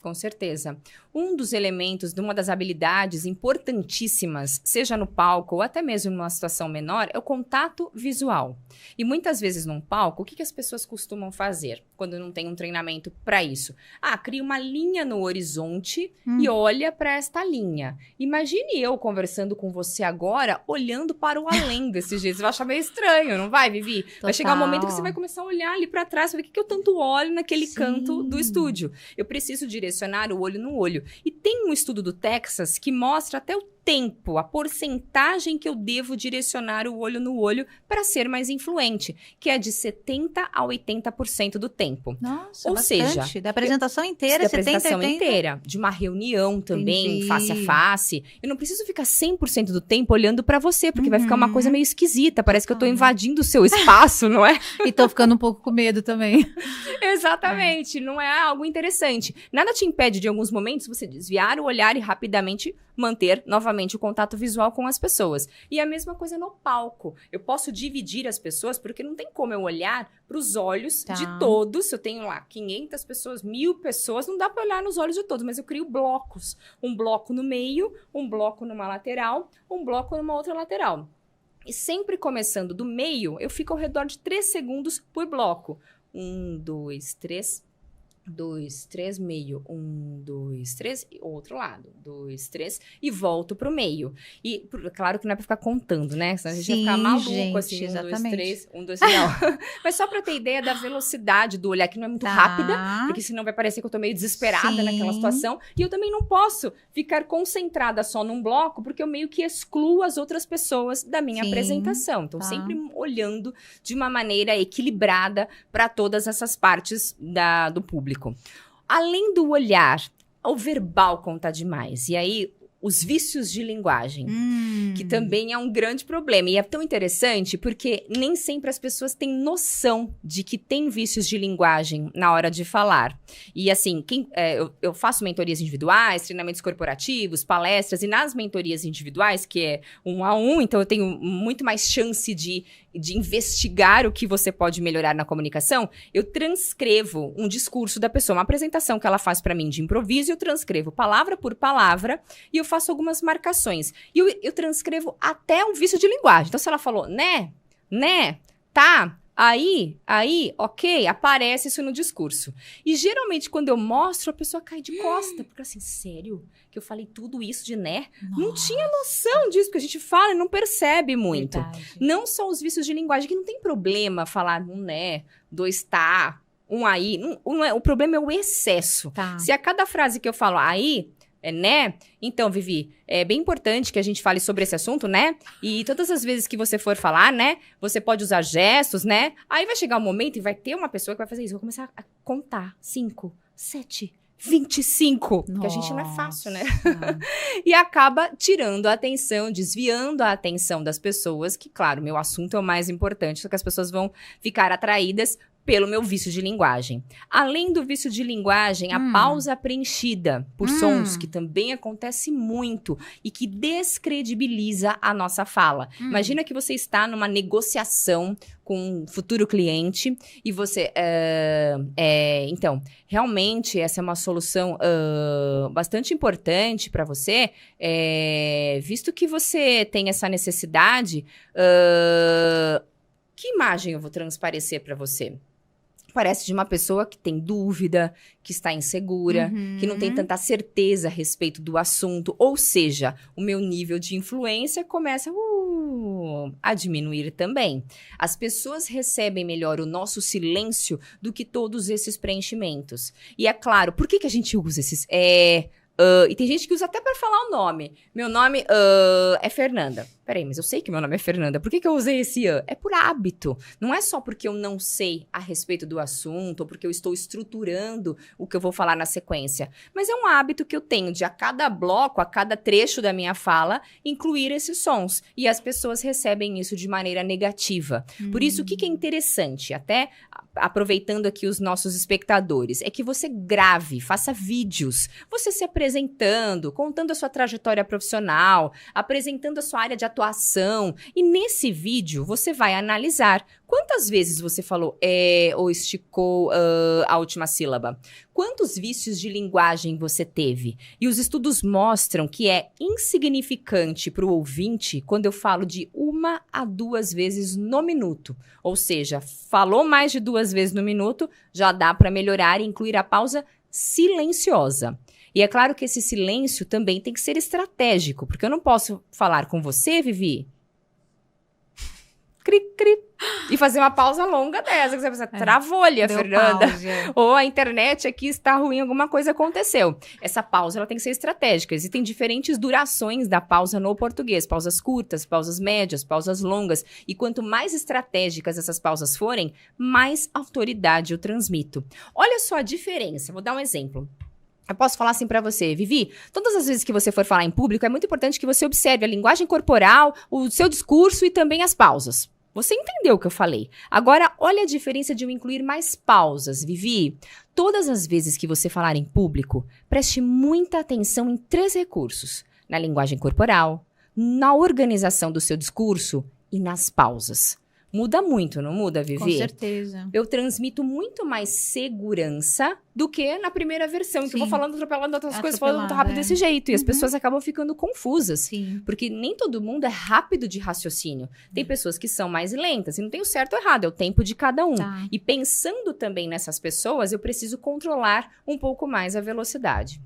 Com certeza. Um dos elementos, uma das habilidades importantíssimas, seja no palco ou até mesmo numa situação menor, é o contato visual. E muitas vezes num palco, o que as pessoas costumam fazer quando não tem um treinamento para isso? Cria uma linha no horizonte e olha para esta linha. Imagine eu conversando com você agora, olhando para o além desse jeito. Você vai achar meio estranho, não vai, Vivi? Total. Vai chegar um momento que você vai começar a olhar ali para trás, ver o que eu tanto olho naquele canto do estúdio. Eu preciso direcionar o olho no olho. E tem um estudo do Texas que mostra até o tempo, a porcentagem que eu devo direcionar o olho no olho para ser mais influente, que é de 70% a 80% do tempo. Nossa, Ou bastante. seja, Da apresentação inteira, da 70, apresentação 80. inteira, de uma reunião também, Entendi. face a face. Eu não preciso ficar 100% do tempo olhando para você, porque vai ficar uma coisa meio esquisita, parece que eu tô invadindo o seu espaço, não é? E tô ficando um pouco com medo também. Exatamente, não é algo interessante. Nada te impede de, em alguns momentos, você desviar o olhar e rapidamente manter novamente o contato visual com as pessoas. E a mesma coisa no palco. Eu posso dividir as pessoas, porque não tem como eu olhar para os olhos de todos. Se eu tenho lá 500 pessoas, 1000 pessoas, não dá para olhar nos olhos de todos, mas eu crio blocos. Um bloco no meio, um bloco numa lateral, um bloco numa outra lateral. E sempre começando do meio, eu fico ao redor de 3 segundos por bloco. 1, 2, 3... 2, 3, meio, 1, 2, 3, e outro lado, 2, 3, e volto pro meio. E, claro que não é pra ficar contando, né? Senão a gente ia ficar maluco, gente, assim, 1, 2, 3, 1, 2, não. Mas só pra ter ideia da velocidade do olhar, que não é muito rápida, porque senão vai parecer que eu tô meio desesperada naquela situação. E eu também não posso ficar concentrada só num bloco, porque eu meio que excluo as outras pessoas da minha apresentação. Então, sempre olhando de uma maneira equilibrada para todas essas partes do público. Além do olhar, o verbal conta demais. E aí, os vícios de linguagem, que também é um grande problema. E é tão interessante porque nem sempre as pessoas têm noção de que tem vícios de linguagem na hora de falar. E assim, eu faço mentorias individuais, treinamentos corporativos, palestras, e nas mentorias individuais, que é 1 a 1, então eu tenho muito mais chance de investigar o que você pode melhorar na comunicação, eu transcrevo um discurso da pessoa, uma apresentação que ela faz para mim de improviso, eu transcrevo palavra por palavra e eu faço algumas marcações. E eu transcrevo até um vício de linguagem. Então, se ela falou, né, tá, aí, ok, aparece isso no discurso. E geralmente, quando eu mostro, a pessoa cai de costa, porque assim, sério? Que eu falei tudo isso de né? Nossa. Não tinha noção disso, porque a gente fala e não percebe muito. Verdade. Não só os vícios de linguagem, que não tem problema falar um né, 2 tá, um aí. O problema é o excesso. Se a cada frase que eu falo aí, né? Então, Vivi, é bem importante que a gente fale sobre esse assunto, né? E todas as vezes que você for falar, né? Você pode usar gestos, né? Aí vai chegar um momento e vai ter uma pessoa que vai fazer isso. Vai começar a contar. 5, 7... 25, que a gente não é fácil, né? E acaba tirando a atenção, desviando a atenção das pessoas, que, claro, meu assunto é o mais importante, só que as pessoas vão ficar atraídas pelo meu vício de linguagem. Além do vício de linguagem, a pausa preenchida por sons, que também acontece muito e que descredibiliza a nossa fala. Imagina que você está numa negociação com um futuro cliente e você... então, realmente, essa é uma solução bastante importante para você, visto que você tem essa necessidade, que imagem eu vou transparecer para você? Parece de uma pessoa que tem dúvida, que está insegura, que não tem tanta certeza a respeito do assunto. Ou seja, o meu nível de influência começa a diminuir também. As pessoas recebem melhor o nosso silêncio do que todos esses preenchimentos. E é claro, por que a gente usa esses... e tem gente que usa até para falar o nome. Meu nome é Fernanda. Peraí, mas eu sei que meu nome é Fernanda. Por que eu usei esse É por hábito. Não é só porque eu não sei a respeito do assunto, ou porque eu estou estruturando o que eu vou falar na sequência. Mas é um hábito que eu tenho de, a cada bloco, a cada trecho da minha fala, incluir esses sons. E as pessoas recebem isso de maneira negativa. Por isso, o que é interessante, até aproveitando aqui os nossos espectadores, é que você grave, faça vídeos. Você se apresenta apresentando, contando a sua trajetória profissional, apresentando a sua área de atuação. E nesse vídeo, você vai analisar quantas vezes você falou ou esticou a última sílaba. Quantos vícios de linguagem você teve? E os estudos mostram que é insignificante para o ouvinte quando eu falo de 1 a 2 vezes no minuto. Ou seja, falou mais de 2 vezes no minuto, já dá para melhorar e incluir a pausa silenciosa. E é claro que esse silêncio também tem que ser estratégico, porque eu não posso falar com você, Vivi, cri, cri, e fazer uma pausa longa dessa, que você pensa, travou-lhe a Fernanda. Ou a internet aqui está ruim, alguma coisa aconteceu. Essa pausa ela tem que ser estratégica. Existem diferentes durações da pausa no português. Pausas curtas, pausas médias, pausas longas. E quanto mais estratégicas essas pausas forem, mais autoridade eu transmito. Olha só a diferença. Vou dar um exemplo. Eu posso falar assim pra você, Vivi, todas as vezes que você for falar em público, é muito importante que você observe a linguagem corporal, o seu discurso e também as pausas. Você entendeu o que eu falei. Agora, olha a diferença de eu incluir mais pausas, Vivi. Todas as vezes que você falar em público, preste muita atenção em 3 recursos. Na linguagem corporal, na organização do seu discurso e nas pausas. Muda muito, não muda, Vivi? Com certeza. Eu transmito muito mais segurança do que na primeira versão, em que eu vou falando, atropelando outras coisas, falando muito rápido desse jeito. E as pessoas acabam ficando confusas. Sim. Porque nem todo mundo é rápido de raciocínio. Tem pessoas que são mais lentas. E não tem o certo ou errado, é o tempo de cada um. Tá. E pensando também nessas pessoas, eu preciso controlar um pouco mais a velocidade.